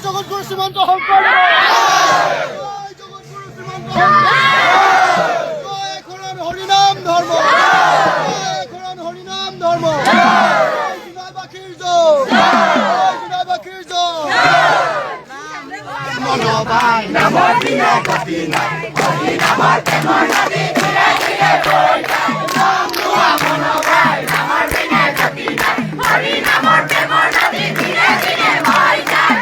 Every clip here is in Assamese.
জগতগুৰু শ্ৰীমন্ত শংকৰদেৱ, জয় জগতগুৰু শ্ৰীমন্ত শংকৰদেৱ, জয় এখন হৰিনাম ধৰ্ম, জয় এখন হৰিনাম ধৰ্ম, জয় জোনাইবাসীৰ জয়, জয় জোনাইবাসীৰ জয়। মনোবাই নামৰ বিনা গতি নাই, হৰিনামৰ প্ৰেমৰ নদী ধীৰে ধীৰে বৈ যায়। নাম লোৱা মনোবাই নামৰ বিনা গতি নাই, হৰিনামৰ প্ৰেমৰ নদী ধীৰে ধীৰে বৈ যায়।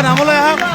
নামলৈ আহক।